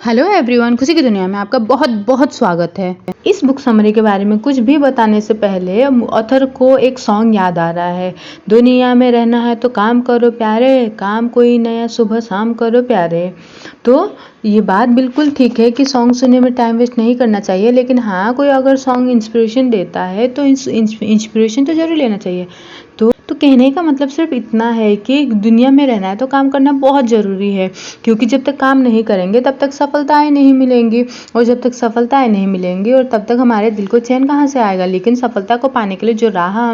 Hello everyone, खुशी की दुनिया में आपका बहुत बहुत स्वागत है। इस बुक समरी के बारे में कुछ भी बताने से पहले ऑथर को एक सॉन्ग याद आ रहा है। दुनिया में रहना है तो काम करो प्यारे, काम कोई नया सुबह शाम करो प्यारे। तो ये बात बिल्कुल ठीक है कि सॉन्ग सुनने में टाइम वेस्ट नहीं करना चाहिए, लेकिन हाँ, कोई अगर सॉन्ग इंस्पिरेशन देता है तो इंस्पिरेशन तो जरूर लेना चाहिए। तो कहने का मतलब सिर्फ इतना है कि दुनिया में रहना है तो काम करना बहुत ज़रूरी है, क्योंकि जब तक काम नहीं करेंगे तब तक सफलताएं नहीं मिलेंगी, और जब तक सफलताएं नहीं मिलेंगी और तब तक हमारे दिल को चैन कहाँ से आएगा। लेकिन सफलता को पाने के लिए जो राह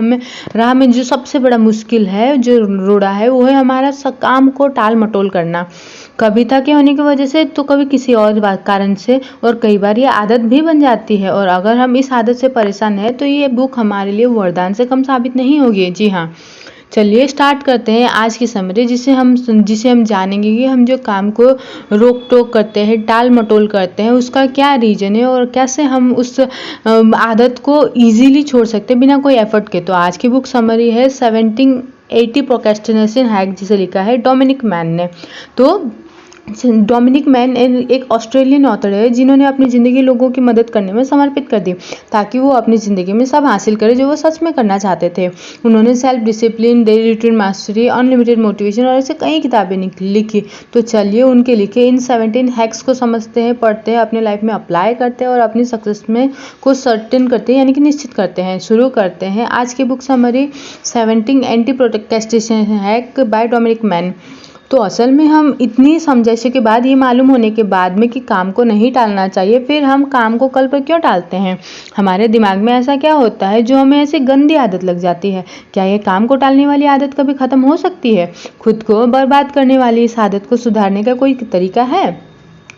में जो सबसे बड़ा मुश्किल है, जो रोड़ा है, वो है हमारा काम को टाल मटोल करना। कभी थके होने की वजह से तो कभी किसी और कारण से, और कई बार ये आदत भी बन जाती है। और अगर हम इस आदत से परेशान हैं तो ये बुक हमारे लिए वरदान से कम साबित नहीं होगी। जी हाँ, चलिए स्टार्ट करते हैं आज की समरी, जिसे हम जानेंगे कि हम जो काम को रोक टोक करते हैं, टाल मटोल करते हैं, उसका क्या रीज़न है और कैसे हम उस आदत को इजीली छोड़ सकते हैं बिना कोई एफर्ट के। तो आज की बुक समरी है 1780 प्रोक्रेस्टिनेशन हैक, जिसे लिखा है डोमिनिक मैन ने। तो डोमिनिक मैन एक ऑस्ट्रेलियन ऑथर है जिन्होंने अपनी ज़िंदगी लोगों की मदद करने में समर्पित कर दी, ताकि वो अपनी ज़िंदगी में सब हासिल करें जो वो सच में करना चाहते थे। उन्होंने self discipline, daily routine mastery, unlimited motivation और ऐसे कई किताबें लिखी। तो चलिए उनके लिखे इन 17 हैक्स को समझते हैं, पढ़ते हैं, अपने लाइफ में अप्लाई करते हैं और अपनी सक्सेस में को सर्टेन करते हैं, यानी कि निश्चित करते हैं। शुरू करते हैं आज की book summary 17 anti procrastination hack by Dominic Mann. तो असल में हम इतनी समझाइश के बाद, ये मालूम होने के बाद में कि काम को नहीं टालना चाहिए, फिर हम काम को कल पर क्यों टालते हैं? हमारे दिमाग में ऐसा क्या होता है जो हमें ऐसी गंदी आदत लग जाती है? क्या ये काम को टालने वाली आदत कभी ख़त्म हो सकती है? खुद को बर्बाद करने वाली इस आदत को सुधारने का कोई तरीका है?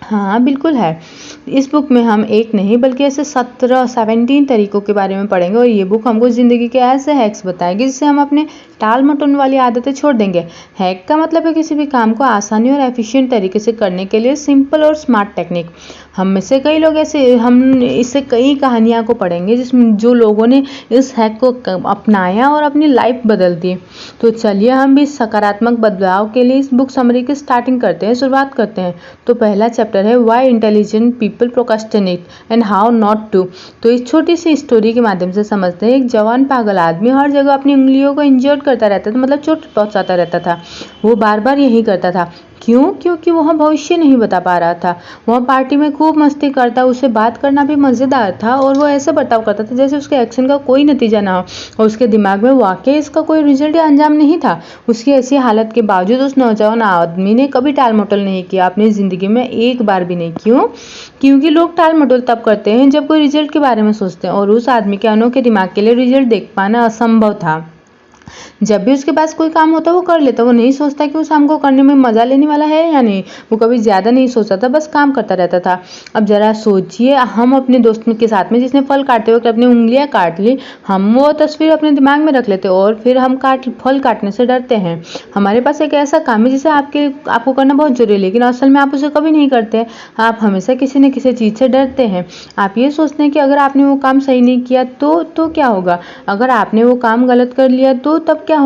हाँ, बिल्कुल है। इस बुक में हम एक नहीं बल्कि ऐसे 17 तरीकों के बारे में पढ़ेंगे, और ये बुक हमको ज़िंदगी के ऐसे हैक्स बताएगी जिससे हम अपने टाल मटोल वाली आदतें छोड़ देंगे। हैक का मतलब है किसी भी काम को आसानी और एफिशिएंट तरीके से करने के लिए सिंपल और स्मार्ट टेक्निक। हम में से कई लोग हम इससे कई कहानियाँ को पढ़ेंगे जिसमें जो लोगों ने इस हैक को अपनाया और अपनी लाइफ बदल दी। तो चलिए हम भी सकारात्मक बदलाव के लिए इस बुक समरी की शुरुआत करते हैं। तो पहला चैप्टर है why intelligent people procrastinate and how not to. तो इस छोटी सी स्टोरी के माध्यम से समझते हैं। एक जवान पागल आदमी हर जगह अपनी उंगलियों को इंजर्ड करता रहता था, मतलब चोट पहुंचाता रहता था। वो बार बार यही करता था। क्यों? क्योंकि वह भविष्य नहीं बता पा रहा था। वह पार्टी में खूब मस्ती करता, उसे बात करना भी मज़ेदार था, और वो ऐसे बर्ताव करता था जैसे उसके एक्शन का कोई नतीजा ना हो, और उसके दिमाग में वाकई इसका कोई रिजल्ट या अंजाम नहीं था। उसकी ऐसी हालत के बावजूद उस नौजवान आदमी ने कभी टाल मटोल नहीं किया, अपनी ज़िंदगी में एक बार भी नहीं। क्यों? क्योंकि लोग टाल मटोल तब करते हैं जब कोई रिजल्ट के बारे में सोचते हैं, और उस आदमी के अनोखे दिमाग के लिए रिजल्ट देख पाना असंभव था। जब भी उसके पास कोई काम होता वो कर लेता, वो नहीं सोचता कि उस काम को करने में मज़ा लेने वाला है या नहीं। वो कभी ज़्यादा नहीं सोचता था, बस काम करता रहता था। अब ज़रा सोचिए, हम अपने दोस्त के साथ में जिसने फल काटते वक्त अपनी उंगलियां काट ली, हम वो तस्वीर अपने दिमाग में रख लेते और फिर हम फल काटने से डरते हैं। हमारे पास एक ऐसा काम है जिसे आपको करना बहुत जरूरी है, लेकिन असल में आप उसे कभी नहीं करते। आप हमेशा किसी न किसी चीज़ से डरते हैं। आप ये सोचते हैं कि अगर आपने वो काम सही नहीं किया तो क्या होगा, अगर आपने वो काम गलत कर लिया तो तब क्या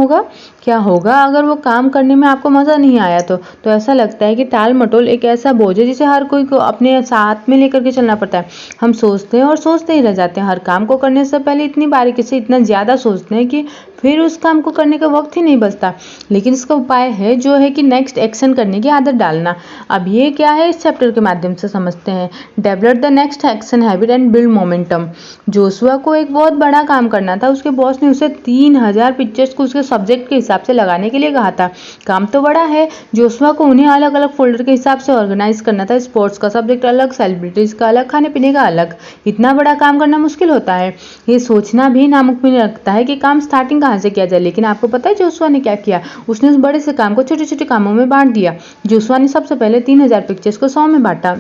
होगा अगर वो काम करने में आपको मज़ा नहीं आया तो ऐसा लगता है कि टाल मटोल एक ऐसा बोझ है जिसे हर कोई को अपने साथ में लेकर के चलना पड़ता है। हम सोचते हैं और सोचते ही रह जाते हैं। हर काम को करने से पहले इतनी बारीकी से इतना ज़्यादा सोचते हैं कि फिर उस काम को करने का वक्त ही नहीं बचता। लेकिन इसका उपाय है जो है कि नेक्स्ट एक्शन करने की आदत डालना। अब ये क्या है, इस चैप्टर के माध्यम से समझते हैं। Develop the next action habit and build momentum. Joshua को एक बहुत बड़ा काम करना था। उसके बॉस ने उसे 3000 पिक्चर्स को उसके सब्जेक्ट के हिसाब से लगाने के लिए कहा था। काम तो बड़ा है। जोशुआ को उन्हें अलग अलग फोल्डर के हिसाब से ऑर्गेनाइज करना था। स्पोर्ट्स का सब्जेक्ट अलग, सेलिब्रिटीज का अलग, खाने पीने का अलग। इतना बड़ा काम करना मुश्किल होता है। ये सोचना भी नामुमकिन लगता है कि काम स्टार्टिंग कहाँ से किया जाए। लेकिन आपको पता है जोशुआ ने क्या किया? उसने उस बड़े से काम को छोटे छोटे कामों में बांट दिया। जोशुआ ने सबसे पहले 3000 पिक्चर्स को 100 में बांटा।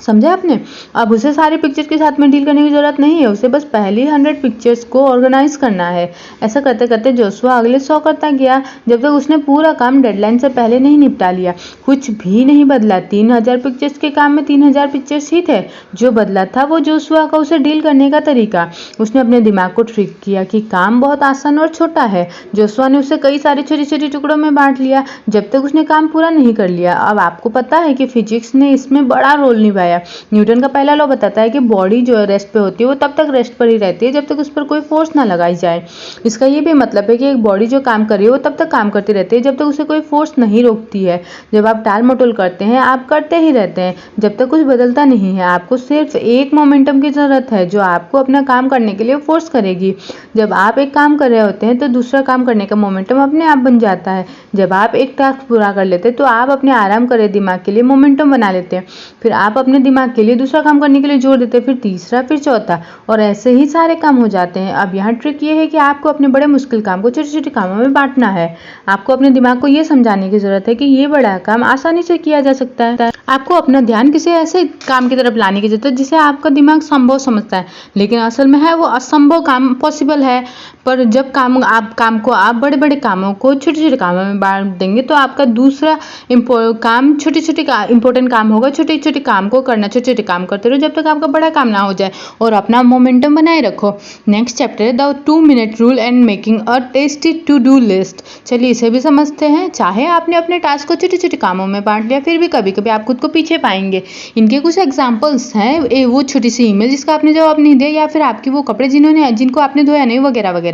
समझे आपने? अब उसे सारी पिक्चर्स के साथ में डील करने की ज़रूरत नहीं है, उसे बस पहली 100 पिक्चर्स को ऑर्गेनाइज करना है। ऐसा करते करते जोशुआ अगले 100 करता गया, जब तक उसने पूरा काम डेडलाइन से पहले नहीं निपटा लिया। कुछ भी नहीं बदला, 3000 पिक्चर्स के काम में 3000 पिक्चर्स ही थे। जो बदला था वो जोशुआ का उसे डील करने का तरीका। उसने अपने दिमाग को ट्रिक किया कि काम बहुत आसान और छोटा है। जोशुआ ने उसे कई सारे छोटे छोटे टुकड़ों में बांट लिया, जब तक उसने काम पूरा नहीं कर लिया। अब आपको पता है कि फिजिक्स ने इसमें बड़ा रोल निभाया। न्यूटन का पहला लॉ बताता है कि बॉडी जो रेस्ट पे होती है वो तब तक रेस्ट पर ही रहती है जब तक उस पर कोई फोर्स ना लगाई जाए। इसका ये भी मतलब है कि एक बॉडी जो काम कर रही है वो तब तक काम करती रहती है जब तक उसे कोई फोर्स नहीं रोकती है। जब आप टाल मटोल करते हैं आप करते ही रहते हैं जब तक कुछ बदलता नहीं है। आपको सिर्फ एक मोमेंटम की जरूरत है जो आपको अपना काम करने के लिए फोर्स करेगी। जब आप एक काम कर रहे होते हैं तो दूसरा काम करने का मोमेंटम अपने आप बन जाता है। जब आप एक टास्क पूरा कर लेते हैं तो आप अपने आराम करे दिमाग के लिए मोमेंटम बना लेते हैं, फिर आप अपने दिमाग के लिए दूसरा काम करने के लिए जोर देते हैं, फिर तीसरा, फिर चौथा, और ऐसे ही सारे काम हो जाते हैं। अब यहाँ ट्रिक ये है कि आपको अपने बड़े मुश्किल काम को छोटे छोटे कामों में बांटना है। आपको अपने दिमाग को ये समझाने की जरूरत है कि ये बड़ा काम आसानी से किया जा सकता है। आपको अपना ध्यान किसी ऐसे काम की तरफ लाने की जरूरत है जिसे आपका दिमाग संभव समझता है, लेकिन असल में है वो असंभव काम पॉसिबल है। पर जब काम को आप बड़े बड़े कामों को छोटे छोटे कामों में बांट देंगे तो आपका दूसरा काम छोटे छोटे इंपॉर्टेंट काम होगा। छोटे छोटे काम को करना, छोटे छोटे काम करते रहो जब तक आपका बड़ा काम ना हो जाए, और अपना मोमेंटम बनाए रखो। नेक्स्ट चैप्टर है the 2 minute rule and making a tasty to do list. चलिए इसे भी समझते हैं। चाहे आपने अपने टास्क को छोटे छोटे कामों में बांट लिया, फिर भी कभी कभी आप खुद को पीछे पाएंगे। इनके कुछ एग्जाम्पल्स हैं, वो छोटी सी ईमेल जिसका आपने जवाब नहीं दिया, या फिर आपकी वो कपड़े जिनको आपने धोया नहीं, वगैरह वगैरह।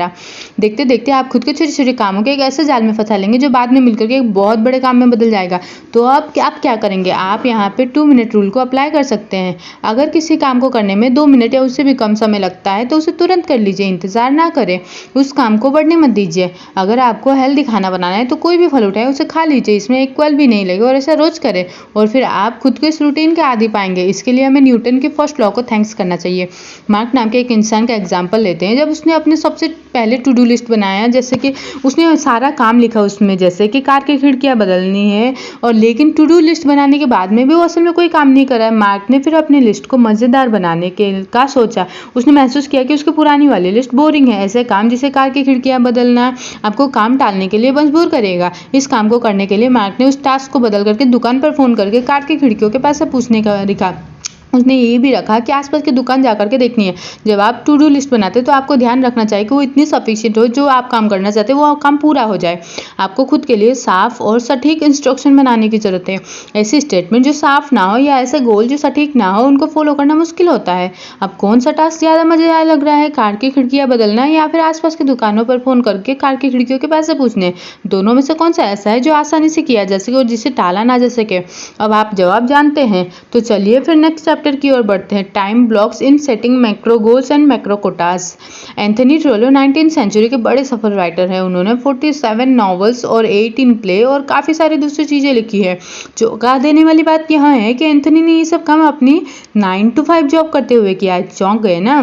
देखते देखते आप खुद के छोटे छोटे कामों के एक ऐसे जाल में फंसा लेंगे जो बाद में मिलकर के एक बहुत बड़े काम में बदल जाएगा। तो अब आप क्या करेंगे? आप यहाँ पे 2 मिनट रूल को अप्लाई कर सकते हैं। अगर किसी काम को करने में 2 मिनट या उससे भी कम समय लगता है तो उसे तुरंत कर लीजिए, इंतजार ना करें, उस काम को बढ़ने मत दीजिए। अगर आपको हेल्दी खाना बनाना है तो कोई भी फल उठाए उसे खा लीजिए, इसमें एक पल भी नहीं लगे, और ऐसा रोज करें और फिर आप खुद को इस रूटीन के आदी पाएंगे। इसके लिए हमें न्यूटन के फर्स्ट लॉ को थैंक्स करना चाहिए। मार्क नाम के एक इंसान का एग्जाम्पल लेते हैं। जब उसने अपने सबसे पहले टू डू लिस्ट बनाया, जैसे कि उसने सारा काम लिखा उसमें, जैसे कि कार की खिड़कियां बदलनी है, और लेकिन टू डू लिस्ट बनाने के बाद में भी वो असल में कोई काम नहीं करा है। मार्क ने फिर अपनी लिस्ट को मज़ेदार बनाने का सोचा। उसने महसूस किया कि उसकी पुरानी वाली लिस्ट बोरिंग है। ऐसे काम जिसे कार की खिड़कियां बदलना आपको काम टालने के लिए मजबूर करेगा। इस काम को करने के लिए मार्क ने उस टास्क को बदल करके दुकान पर फोन करके कार की खिड़कियों के पैसे पूछने का लिखा। उसने ये भी रखा कि आसपास की दुकान जाकर के देखनी है। जब आप टू डू लिस्ट बनाते हैं तो आपको ध्यान रखना चाहिए कि वो इतनी सफिशिएंट हो, जो आप काम करना चाहते हैं वो काम पूरा हो जाए। आपको खुद के लिए साफ और सटीक इंस्ट्रक्शन बनाने की जरूरत है। ऐसी स्टेटमेंट जो साफ ना हो या ऐसे गोल जो सटीक ना हो, उनको फॉलो करना मुश्किल होता है। अब कौन सा टास्क ज़्यादा मजेदार लग रहा है, कार की खिड़कियाँ बदलना या फिर आसपास की दुकानों पर फोन करके कार की खिड़कियों के पैसे पूछने? दोनों में से कौन सा ऐसा है जो आसानी से किया जा सके और जिसे टाला ना जा सके? अब आप जवाब जानते हैं तो चलिए फिर नेक्स्ट चैप्टर की ओर बढ़ते हैं। Time blocks in setting macro goals and macro quotas. Anthony Trollope 19th century के बड़े सफल राइटर हैं। उन्होंने 47 नॉवेल्स और 18 प्ले और काफ़ी सारी दूसरी चीज़ें लिखी है। चौंका देने वाली बात यहाँ है कि एंथनी ने ये सब काम अपनी 9 to 5 जॉब करते हुए किया। चौंक गए ना?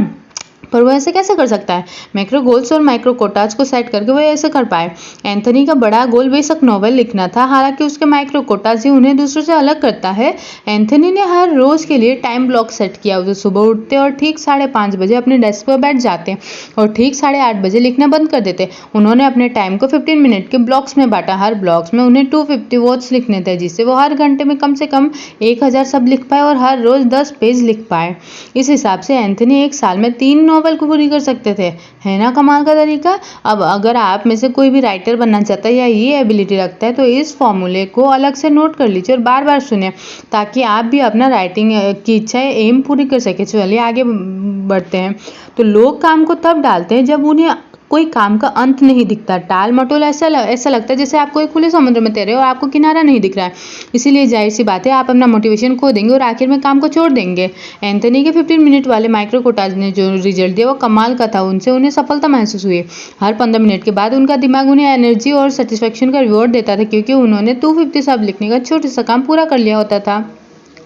पर वो ऐसे कैसे कर सकता है? मैक्रो गोल्स और माइक्रो कोटाज को सेट करके वो ऐसे कर पाए। एंथनी का बड़ा गोल बेशक नॉवेल लिखना था, हालांकि उसके माइक्रो कोटाज ही उन्हें दूसरों से अलग करता है। एंथनी ने हर रोज के लिए टाइम ब्लॉक सेट किया। उसे सुबह उठते और ठीक 5:30 बजे अपने डेस्क पर बैठ जाते और ठीक 8:30 बजे लिखना बंद कर देते। उन्होंने अपने टाइम को 15 मिनट के ब्लॉक्स में बांटा। हर ब्लॉक्स में उन्हें 250 वर्ड्स लिखने थे, जिससे वो हर घंटे में कम से कम 1000 शब्द लिख पाए और हर रोज 10 पेज लिख पाए। इस हिसाब से एंथनी एक साल में 3 नॉवेल को पूरी कर सकते थे। है ना कमाल का तरीका? अब अगर आप में से कोई भी राइटर बनना चाहता है या ये एबिलिटी रखता है तो इस फॉर्मूले को अलग से नोट कर लीजिए और बार बार सुने, ताकि आप भी अपना राइटिंग की इच्छाएं एम पूरी कर सके। चलिए आगे बढ़ते हैं। तो लोग काम को तब डालते हैं जब उन्हें कोई काम का अंत नहीं दिखता। टाल मटोल ऐसा लगता है जैसे आप कोई खुले समुद्र में तैरे और आपको किनारा नहीं दिख रहा है। इसीलिए जाहिर सी बात है आप अपना मोटिवेशन खो देंगे और आखिर में काम को छोड़ देंगे। एंथनी के 15 मिनट वाले माइक्रो कोटाज ने जो रिजल्ट दिया वो कमाल का था। उनसे उन्हें सफलता महसूस हुई। हर 15 मिनट के बाद उनका दिमाग उन्हें एनर्जी और सेटिस्फेक्शन का रिवॉर्ड देता था, क्योंकि उन्होंने 250 शब्द लिखने का छोटा सा काम पूरा कर लिया होता था।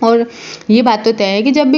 और ये बात तो तय है कि जब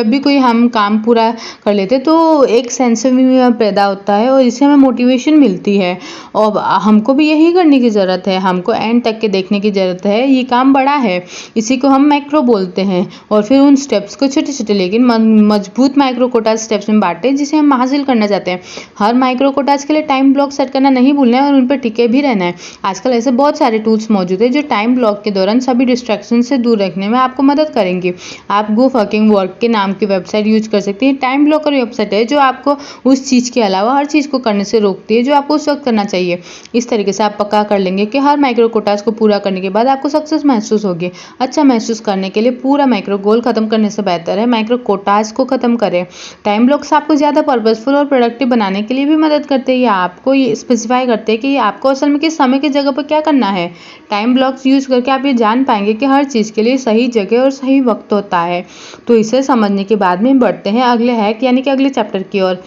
भी कोई हम काम पूरा कर लेते हैं तो एक सेंस ऑफ ह्यूमर पैदा होता है और इससे हमें मोटिवेशन मिलती है और हमको भी यही करने की ज़रूरत है। हमको एंड तक के देखने की ज़रूरत है। ये काम बड़ा है, इसी को हम मैक्रो बोलते हैं और फिर उन स्टेप्स को छोटे छोटे लेकिन मजबूत माइक्रो कोटाज स्टेप्स में बांटे जिसे हम हासिल करना चाहते हैं। हर माइक्रो कोटाज के लिए टाइम ब्लॉक सेट करना नहीं भूलना है और उन पर टिके भी रहना है। आजकल ऐसे बहुत सारे टूल्स मौजूद है जो टाइम ब्लॉक के दौरान सभी डिस्ट्रैक्शन से दूर रखने में आपको मदद करेंगे। आप गो फकिंग वर्क के नाम की वेबसाइट यूज कर सकते हैं। टाइम ब्लॉकर वेबसाइट है जो आपको उस चीज़ के अलावा हर चीज़ को करने से रोकती है जो आपको उस वक्त करना चाहिए। इस तरीके से आप पक्का कर लेंगे कि हर माइक्रो कोटास को पूरा करने के बाद आपको सक्सेस महसूस होगी। अच्छा महसूस करने के लिए पूरा माइक्रो गोल खत्म करने से बेहतर है माइक्रो कोटास को खत्म करें। टाइम ब्लॉक्स आपको ज़्यादा पर्पसफुल और प्रोडक्टिव बनाने के लिए भी मदद करते हैं। ये आपको ये स्पेसिफाई करते हैं कि आपको असल में किस समय की जगह पर क्या करना है। टाइम ब्लॉक्स यूज करके आप ये जान पाएंगे कि हर चीज़ के लिए सही जगह और सही वक्त होता है। तो इसे समझने के बाद में बढ़ते हैं अगले हैक यानी कि अगले चैप्टर की ओर।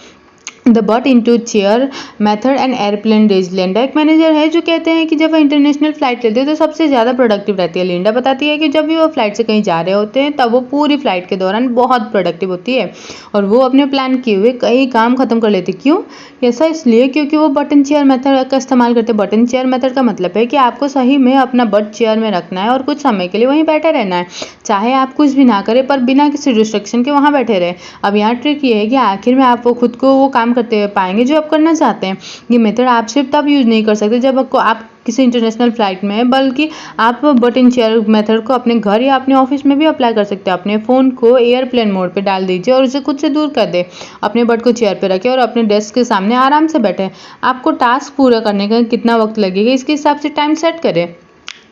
The butt into chair method and airplane days. Linda एक मैनेजर है जो कहते हैं कि जब वह इंटरनेशनल फ्लाइट लेते हैं तो सबसे ज़्यादा प्रोडक्टिव रहती है। लिंडा बताती है कि जब भी वो फ्लाइट से कहीं जा रहे होते हैं तब वो पूरी फ्लाइट के दौरान बहुत प्रोडक्टिव होती है और वो अपने प्लान किए हुए कई काम खत्म कर लेती। क्यों? ऐसा इसलिए क्योंकि वो बटन चेयर मेथड का इस्तेमाल करते हैं। बटन चेयर मेथड का मतलब है कि आपको सही में अपना बट चेयर में रखना है और कुछ समय के लिए वहीं बैठे रहना है, चाहे आप कुछ भी ना करें पर बिना किसी डिस्ट्रक्शन के वहाँ बैठे रहे। अब यहाँ ट्रिक ये है कि आखिर में आप वो खुद को वो काम करते हुए पाएंगे जो आप करना चाहते हैं। ये मेथड आप सिर्फ तब यूज नहीं कर सकते जब आप किसी इंटरनेशनल फ्लाइट में है, बल्कि आप बटन चेयर मेथड को अपने घर या अपने ऑफिस में भी अप्लाई कर सकते हैं। अपने फ़ोन को एयरप्लेन मोड पे डाल दीजिए और उसे खुद से दूर कर दें। अपने बट को चेयर पे रखें और अपने डेस्क के सामने आराम से बैठें। आपको टास्क पूरा करने का कितना वक्त लगेगा इसके हिसाब से टाइम सेट करें।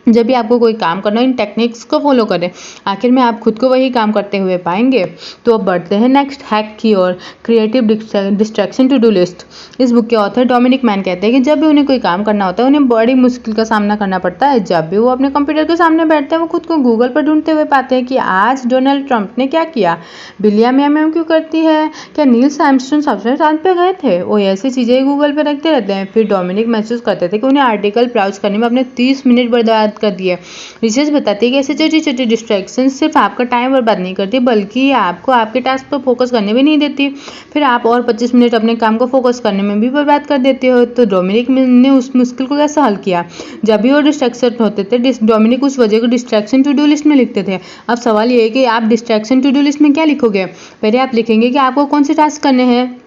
जब भी आपको कोई काम करना हो इन टेक्निक्स को फॉलो करें, आखिर में आप खुद को वही काम करते हुए पाएंगे। तो अब बढ़ते हैं नेक्स्ट हैक की ओर, creative distraction to do list. इस बुक के ऑथर डोमिनिक मैन कहते हैं कि जब भी उन्हें कोई काम करना होता है उन्हें बड़ी मुश्किल का सामना करना पड़ता है। जब भी वो अपने कंप्यूटर के सामने बैठते हैं वो खुद को गूगल पर ढूंढते हुए पाते हैं कि आज डोनाल्ड ट्रंप ने क्या किया, बिल्लियाँ म्याऊं म्याऊं क्यों करती है, क्या नील आर्मस्ट्रांग सबसे चांद पे गए थे। वो ऐसी चीज़ें गूगल पर रखते रहते हैं। फिर डोमिनिक महसूस करते थे कि उन्हें आर्टिकल ब्राउज करने में अपने 30 मिनट बर्बाद कर दिए। रिसर्च बताती है कि ऐसे छोटी छोटी डिस्ट्रैक्शन सिर्फ आपका टाइम बर्बाद नहीं करती बल्कि आपको आपके टास्क पर फोकस करने भी नहीं देती। फिर आप और 25 मिनट अपने काम को फोकस करने में भी बर्बाद कर देते हो। तो डोमिनिक ने उस मुश्किल को कैसे हल किया? जब भी वो डिस्ट्रैक्शन होते थे डोमिनिक उस वजह को डिस्ट्रैक्शन टू डू लिस्ट में लिखते थे। अब सवाल ये है कि आप डिस्ट्रैक्शन टू डू लिस्ट में क्या लिखोगे? पहले आप लिखेंगे कि आपको कौन से टास्क करने हैं,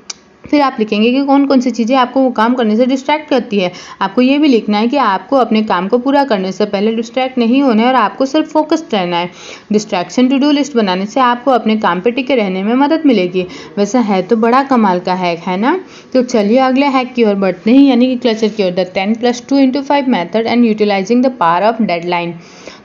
फिर आप लिखेंगे कि कौन कौन सी चीज़ें आपको वो काम करने से डिस्ट्रैक्ट करती है। आपको ये भी लिखना है कि आपको अपने काम को पूरा करने से पहले डिस्ट्रैक्ट नहीं होना है और आपको सिर्फ फोकस्ड रहना है। डिस्ट्रैक्शन टू डू लिस्ट बनाने से आपको अपने काम पे टिके रहने में मदद मिलेगी। वैसे है तो बड़ा कमाल का हैक है ना। तो चलिए अगले हैक की ओर बढ़ते हैं यानी कि क्लचर की ओर, the 10+2x5 method and utilising the power of deadline.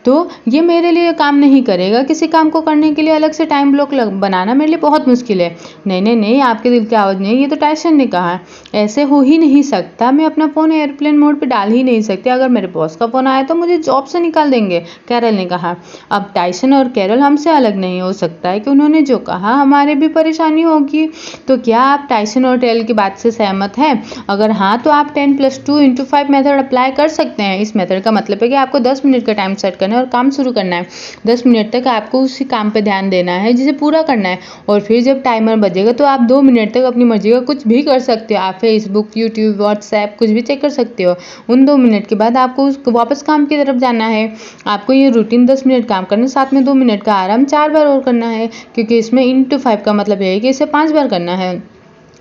तो ये मेरे लिए काम नहीं करेगा, किसी काम को करने के लिए अलग से टाइम ब्लॉक बनाना मेरे लिए बहुत मुश्किल है। नहीं नहीं नहीं, आपके दिल की आवाज़ नहीं, ये तो टाइसन ने कहा है। ऐसे हो ही नहीं सकता, मैं अपना फ़ोन एयरप्लेन मोड पे डाल ही नहीं सकती। अगर मेरे बॉस का फ़ोन आया तो मुझे जॉब से निकाल देंगे, कैरल ने कहा। अब टाइसन और कैरल हमसे अलग नहीं हो सकता है कि उन्होंने जो कहा हमारे भी परेशानी होगी। तो क्या आप टाइसन और टेल की बात से सहमत हैं? अगर हाँ तो आप 10+2x5 मेथड अप्लाई कर सकते हैं। इस मेथड का मतलब है कि आपको 10 मिनट का टाइम सेट और काम शुरू करना है। 10 मिनट तक आपको उसी काम पे ध्यान देना है जिसे पूरा करना है और फिर जब टाइमर बजेगा तो आप 2 मिनट तक अपनी मर्जी का कुछ भी कर सकते हो। आप फेसबुक, यूट्यूब, व्हाट्सएप कुछ भी चेक कर सकते हो। उन 2 मिनट के बाद आपको वापस काम की तरफ जाना है। आपको ये रूटीन 10 मिनट काम करना, साथ में 2 मिनट का आराम 4 बार और करना है, क्योंकि इसमें इंटू 5 का मतलब है कि इसे 5 बार करना है।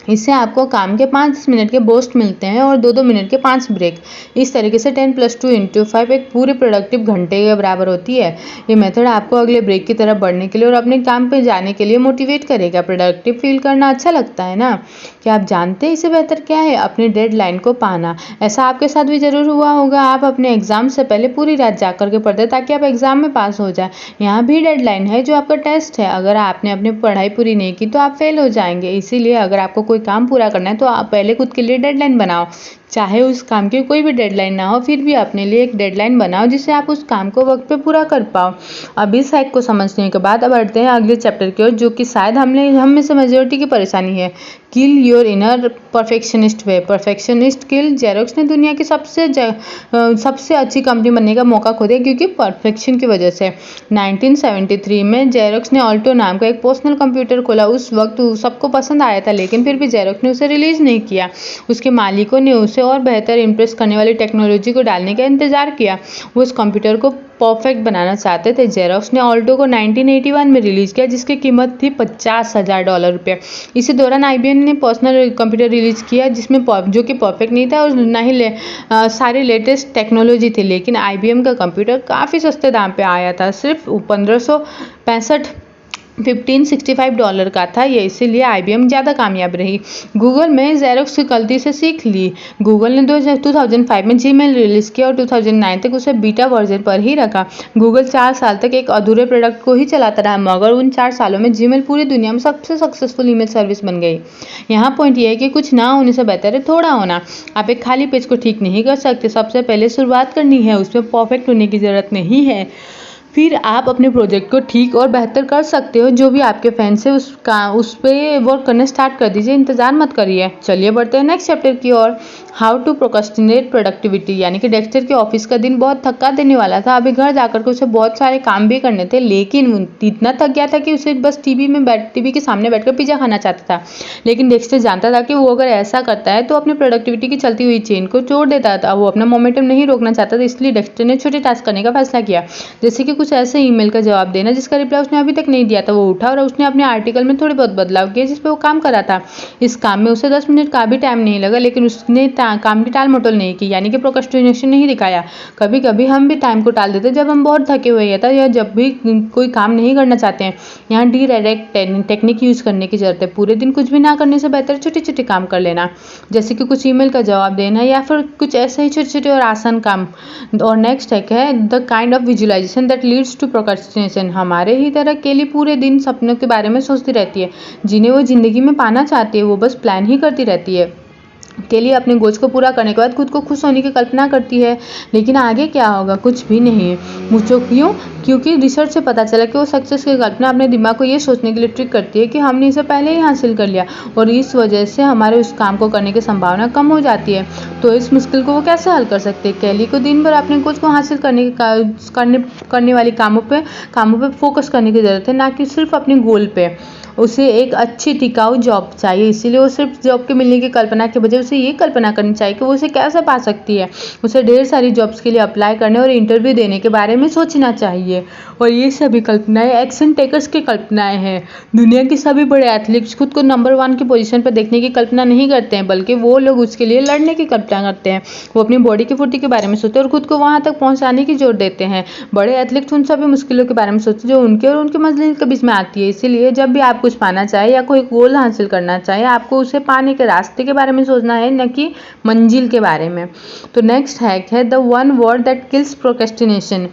इससे आपको काम के 5 मिनट के बूस्ट मिलते हैं और 2-2 मिनट के 5 ब्रेक। इस तरीके से 10+2x5 एक पूरे प्रोडक्टिव घंटे के बराबर होती है। ये मेथड आपको अगले ब्रेक की तरफ बढ़ने के लिए और अपने काम पे जाने के लिए मोटिवेट करेगा। प्रोडक्टिव फील करना अच्छा लगता है ना? क्या आप जानते हैं इससे बेहतर क्या है? अपनी डेडलाइन को पाना। ऐसा आपके साथ भी जरूर हुआ होगा। आप अपने एग्जाम से पहले पूरी रात जाग करके पढ़ते ताकि आप एग्जाम में पास हो जाए। यहाँ भी डेडलाइन है जो आपका टेस्ट है। अगर आपने अपनी पढ़ाई पूरी नहीं की तो आप फेल हो जाएंगे। इसीलिए अगर आपको कोई काम पूरा करना है तो आप पहले खुद के लिए डेडलाइन बनाओ। चाहे उस काम की कोई भी डेडलाइन ना हो, फिर भी अपने लिए एक डेडलाइन बनाओ जिससे आप उस काम को वक्त पे पूरा कर पाओ। अब इस हैक को समझने के बाद अब बढ़ते हैं अगले चैप्टर की ओर, जो कि शायद हम में से मेजोरिटी की परेशानी है, kill your inner perfectionist way. Perfectionist kill. Xerox ने दुनिया की सबसे अच्छी कंपनी बनने का मौका खो दिया क्योंकि परफेक्शन की वजह से। 1973 में जेरोक्स ने ऑल्टो नाम का एक पर्सनल कंप्यूटर खोला। उस वक्त सबको पसंद आया था, लेकिन फिर भी जेरोक्स ने उसे रिलीज नहीं किया। उसके मालिकों ने उसे और बेहतर इंप्रेस करने वाली टेक्नोलॉजी को डालने का इंतजार किया। वो उस कंप्यूटर को परफेक्ट बनाना चाहते थे। जेरोक्स ने ऑल्टो को 1981 में रिलीज किया, जिसकी कीमत थी $50,000। इसी दौरान IBM ने पर्सनल कंप्यूटर रिलीज किया जिसमें जो कि परफेक्ट नहीं था और ना ही सारी लेटेस्ट टेक्नोलॉजी थी, लेकिन IBM का कंप्यूटर काफ़ी सस्ते दाम पे आया था, सिर्फ $1565 का था। ये इसीलिए IBM ज़्यादा कामयाब रही। गूगल में जेरोक्स की गलती से सीख ली। गूगल ने 2005 में जीमेल रिलीज़ किया और 2009 तक उसे बीटा वर्जन पर ही रखा। गूगल 4 साल तक एक अधूरे प्रोडक्ट को ही चलाता रहा, मगर उन 4 सालों में जीमेल पूरी दुनिया में सबसे सक्सेसफुल ईमेल सर्विस बन गई। यहाँ पॉइंट ये है कि कुछ ना होने से बेहतर है थोड़ा होना। आप एक खाली पेज को ठीक नहीं कर सकते, सबसे पहले शुरुआत करनी है, उसमें परफेक्ट होने की ज़रूरत नहीं है। फिर आप अपने प्रोजेक्ट को ठीक और बेहतर कर सकते हो। जो भी आपके फैंस है उस पर वर्क करना स्टार्ट कर दीजिए, इंतज़ार मत करिए। चलिए बढ़ते हैं नेक्स्ट चैप्टर की ओर, हाउ टू प्रोक्रेस्टिनेट प्रोडक्टिविटी। यानी कि डेक्स्टर के ऑफिस का दिन बहुत थका देने वाला था। अभी घर जाकर के उसे बहुत सारे काम भी करने थे, लेकिन इतना थक गया था कि उसे बस टीवी के सामने बैठकर पिज़्ज़ा खाना चाहता था। लेकिन डेक्स्टर जानता था कि वो अगर ऐसा करता है तो अपनी प्रोडक्टिविटी की चलती हुई चेन को तोड़ देता था। वो अपना मोमेंटम नहीं रोकना चाहता था, इसलिए डेक्स्टर ने छोटे टास्क करने का फैसला किया, जैसे कि कुछ ऐसे ईमेल का जवाब देना जिसका रिप्लाई उसने अभी तक नहीं दिया था। वो उठा और उसने अपने आर्टिकल में थोड़े बहुत बदलाव किए जिस पे वो काम कर रहा था। इस काम में उसे 10 मिनट का भी टाइम नहीं लगा, लेकिन उसने काम की टाल मटोल नहीं की, यानी कि प्रोक्रेस्टिनेशन नहीं दिखाया। कभी कभी हम भी टाइम को टाल देते जब हम बहुत थके हुए हैं या जब भी कोई काम नहीं करना चाहते हैं। यहाँ डायरेक्ट टेक्निक यूज करने की जरूरत है। पूरे दिन कुछ भी ना करने से बेहतर छोटे छोटे काम कर लेना, जैसे कि कुछ ईमेल का जवाब देना या फिर कुछ ऐसे ही छोटे छोटे और आसान काम। और नेक्स्ट है the kind of visualisation that leads to procrastination. हमारे ही तरह केली पूरे दिन सपनों के बारे में सोचती रहती है, जिन्हें वो जिंदगी में पाना चाहती है। वो बस प्लान ही करती रहती है। केली अपने गोल्स को पूरा करने के बाद खुद को खुश होने की कल्पना करती है, लेकिन आगे क्या होगा कुछ भी नहीं है। मुझे क्योंकि रिसर्च से पता चला कि वो सक्सेस की कल्पना अपने दिमाग को ये सोचने के लिए ट्रिक करती है कि हमने इसे पहले ही हासिल कर लिया, और इस वजह से हमारे उस काम को करने की संभावना कम हो जाती है। तो इस मुश्किल को वो कैसे हल कर सकते हैं? केली को दिन भर अपने गोल्स को हासिल करने वाली कामों पे फोकस करने की जरूरत है, ना कि सिर्फ अपने गोल पे। उसे एक अच्छी टिकाऊ जॉब चाहिए, इसीलिए वो सिर्फ जॉब के मिलने की कल्पना के बजाय उसे ये कल्पना करनी चाहिए कि वो उसे कैसे पा सकती है। उसे ढेर सारी जॉब्स के लिए अप्लाई करने और इंटरव्यू देने के बारे में सोचना चाहिए। और ये सभी कल्पनाएं एक्शन टेकर्स की कल्पनाएं हैं। दुनिया के सभी बड़े एथलीट्स खुद को नंबर 1 की पोजीशन पर देखने की कल्पना नहीं करते हैं, बल्कि वो लोग उसके लिए लड़ने की कल्पना करते हैं। वो अपनी बॉडी की फुर्ती के बारे में सोचते हैं और खुद को वहां तक पहुंचाने की जोर देते हैं। बड़े एथलीट्स उन सभी मुश्किलों के बारे में सोचते हैं जो उनके और उनके मंजिल के बीच में आती है। इसीलिए जब भी आप कुछ पाना चाहे या कोई गोल हासिल करना चाहे, आपको उसे पाने के रास्ते के बारे में सोचना है, न कि मंजिल के बारे में। तो नेक्स्ट हैक है the one word that kills procrastination.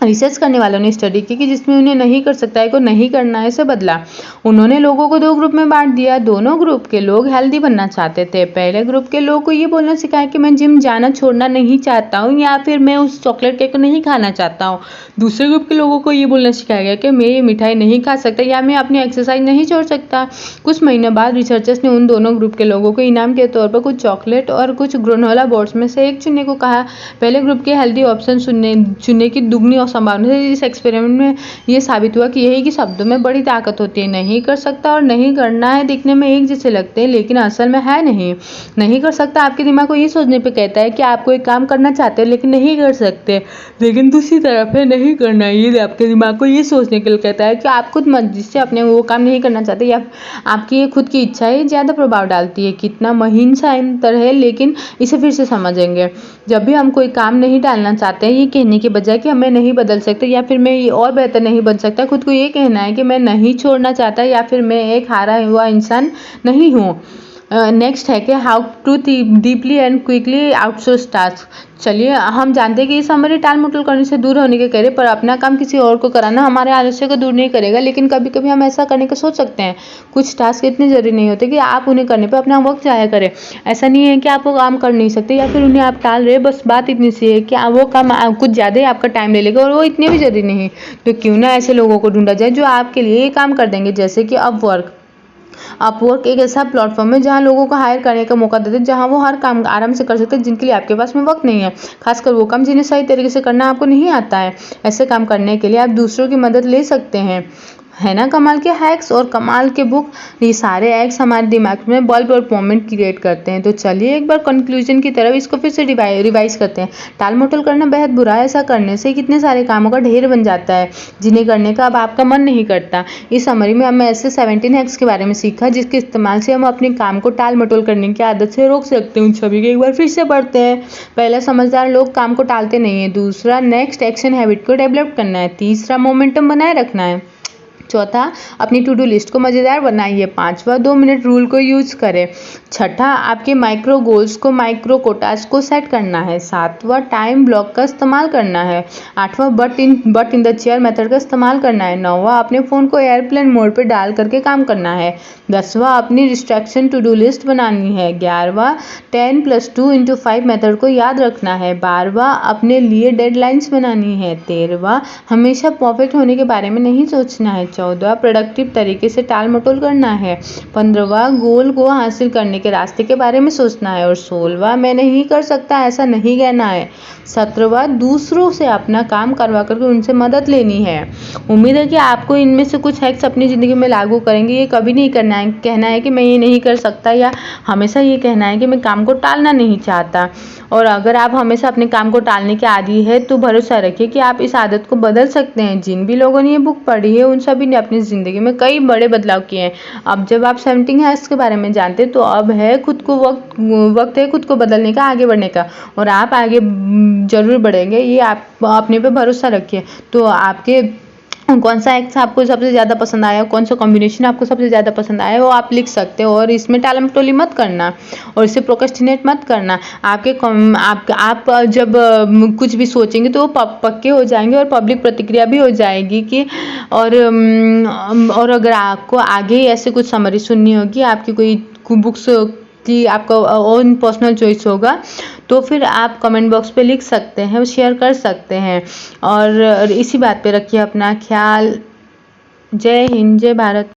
Research करने वालों ने स्टडी की कि जिसमें उन्हें नहीं कर सकता है को नहीं करना है से बदला। उन्होंने लोगों को 2 ग्रुप में बांट दिया। दोनों ग्रुप के लोग हेल्दी बनना चाहते थे। पहले ग्रुप के लोगों को ये बोलना सिखाया कि मैं जिम जाना छोड़ना नहीं चाहता हूँ, या फिर मैं उस चॉकलेट केक को नहीं खाना चाहता हूँ। दूसरे ग्रुप के लोगों को ये बोलना सिखाया गया कि मैं ये मिठाई नहीं खा सकता या मैं अपनी एक्सरसाइज नहीं छोड़ सकता। कुछ महीने बाद रिसर्चर्स ने उन दोनों ग्रुप के लोगों को इनाम के तौर पर कुछ चॉकलेट और कुछ ग्रेनोला बार्स में से एक चुनने को कहा। पहले ग्रुप के हेल्दी ऑप्शन चुनने की दुगनी संभावना है। इस एक्सपेरिमेंट में ये साबित हुआ कि यही कि शब्दों में बड़ी ताकत होती है। नहीं कर सकता और नहीं करना है दिखने में एक जैसे लगते हैं, लेकिन असल में है नहीं। नहीं कर सकता आपके दिमाग को ये सोचने पे कहता है कि आप कोई काम करना चाहते हैं लेकिन नहीं कर सकते, लेकिन दूसरी तरफ है नहीं करना है, ये आपके दिमाग को ये सोचने के लिए कहता है कि आप खुद मर्जी से अपने वो काम नहीं करना चाहते, या आपकी ये खुद की इच्छा है ज़्यादा प्रभाव डालती है। कितना महीन सा अंतर है, लेकिन इसे फिर से समझेंगे। जब भी हम कोई काम नहीं डालना चाहते हैं, ये कहने के बजाय कि हमें नहीं बदल सकते या फिर मैं ये और बेहतर नहीं बन सकता, खुद को ये कहना है कि मैं नहीं छोड़ना चाहता या फिर मैं एक हारा हुआ इंसान नहीं हूँ। नेक्स्ट है कि how to deeply and quickly outsource task. चलिए, हम जानते हैं कि ये समरी टाल मटोल करने से दूर होने के करे, पर अपना काम किसी और को कराना हमारे आलस्य को दूर नहीं करेगा। लेकिन कभी कभी हम ऐसा करने का सोच सकते हैं। कुछ टास्क इतने जरूरी नहीं होते कि आप उन्हें करने पर अपना वक्त जाया करें। ऐसा नहीं है कि आप वो काम कर नहीं सकते या फिर उन्हें आप टाल रहे, बस बात इतनी सी है कि वो काम कुछ ज़्यादा ही आपका टाइम ले लेगा और वो इतने भी जरूरी नहीं। तो क्यों ना ऐसे लोगों को ढूंढा जाए जो आपके लिए ये काम कर देंगे, जैसे कि अपवर्क एक ऐसा प्लेटफॉर्म है जहां लोगों को हायर करने का मौका देते हैं, जहां वो हर काम आराम से कर सकते हैं जिनके लिए आपके पास में वक्त नहीं है, खासकर वो काम जिन्हें सही तरीके से करना आपको नहीं आता है। ऐसे काम करने के लिए आप दूसरों की मदद ले सकते हैं। है ना कमाल के हैक्स और कमाल के बुक। ये सारे हैक्स हमारे दिमाग में बल्ब और मोमेंट क्रिएट करते हैं। तो चलिए एक बार कंक्लूजन की तरफ इसको फिर से रिवाइज करते हैं। टाल मटोल करना बेहद बुरा है। ऐसा करने से कितने सारे कामों का ढेर बन जाता है जिन्हें करने का अब आपका मन नहीं करता। इस समरी में हमने ऐसे 17 हैक्स के बारे में सीखा जिसके इस्तेमाल से हम अपने काम को टाल मटोल करने की आदत से रोक सकते हैं। उन सभी को एक बार फिर से पढ़ते हैं। पहला, समझदार लोग काम को टालते नहीं है। दूसरा, नेक्स्ट एक्शन हैबिट को डेवलप करना है। तीसरा, मोमेंटम बनाए रखना है। चौथा, अपनी टू डू लिस्ट को मज़ेदार बनाइए। पांचवा, 2 मिनट रूल को यूज करें। छठा, आपके माइक्रो गोल्स को माइक्रो कोटास को सेट करना है। सातवां, टाइम ब्लॉक का इस्तेमाल करना है। आठवां, but in the chair method का इस्तेमाल करना है। नौवां, अपने फ़ोन को एयरप्लेन मोड पर डाल करके काम करना है। 10वां, अपनी डिस्ट्रैक्शन टू डू लिस्ट बनानी है। 11वां, 10 + 2 × 5 मेथड को याद रखना है। 12वां, अपने लिए डेडलाइंस बनानी है। 13वां, हमेशा परफेक्ट होने के बारे में नहीं सोचना है। 14वां, प्रोडक्टिव तरीके से टाल मटोल करना है। 15वां, गोल को हासिल करने के रास्ते के बारे में सोचना है। और 16वां, मैं नहीं कर सकता ऐसा नहीं कहना है। 17वां, दूसरों से अपना काम करवा करके उनसे मदद लेनी है। उम्मीद है कि आपको इनमें से कुछ हैक्स अपनी ज़िंदगी में लागू करेंगे। ये कभी नहीं कहना है कि मैं ये नहीं कर सकता, या हमेशा ये कहना है कि मैं काम को टालना नहीं चाहता। और अगर आप हमेशा अपने काम को टालने के आदी है तो भरोसा रखिए कि आप इस आदत को बदल सकते हैं। जिन भी लोगों ने ये बुक पढ़ी है उन सभी ने अपनी ज़िंदगी में कई बड़े बदलाव किए हैं। अब जब आप 17 हैक्स के बारे में जानते हैं तो अब है खुद को वक्त है खुद को बदलने का, आगे बढ़ने का। और आप आगे जरूर बढ़ेंगे, ये आप अपने पे भरोसा रखिए। तो आपके कौन सा एक्स आपको सबसे ज़्यादा पसंद आया, कौन सा कॉम्बिनेशन आपको सबसे ज़्यादा पसंद आया, वो आप लिख सकते हो। और इसमें टालम टोली मत करना और इसे प्रोक्रेस्टिनेट मत करना। आप जब कुछ भी सोचेंगे तो वो पक्के हो जाएंगे और पब्लिक प्रतिक्रिया भी हो जाएगी कि और अगर आपको आगे ऐसे कुछ समरी सुननी होगी, आपकी कोई बुक्स कि आपका ओन पर्सनल चॉइस होगा, तो फिर आप कमेंट बॉक्स पे लिख सकते हैं, शेयर कर सकते हैं। और इसी बात पे रखिए अपना ख्याल। जय हिंद, जय भारत।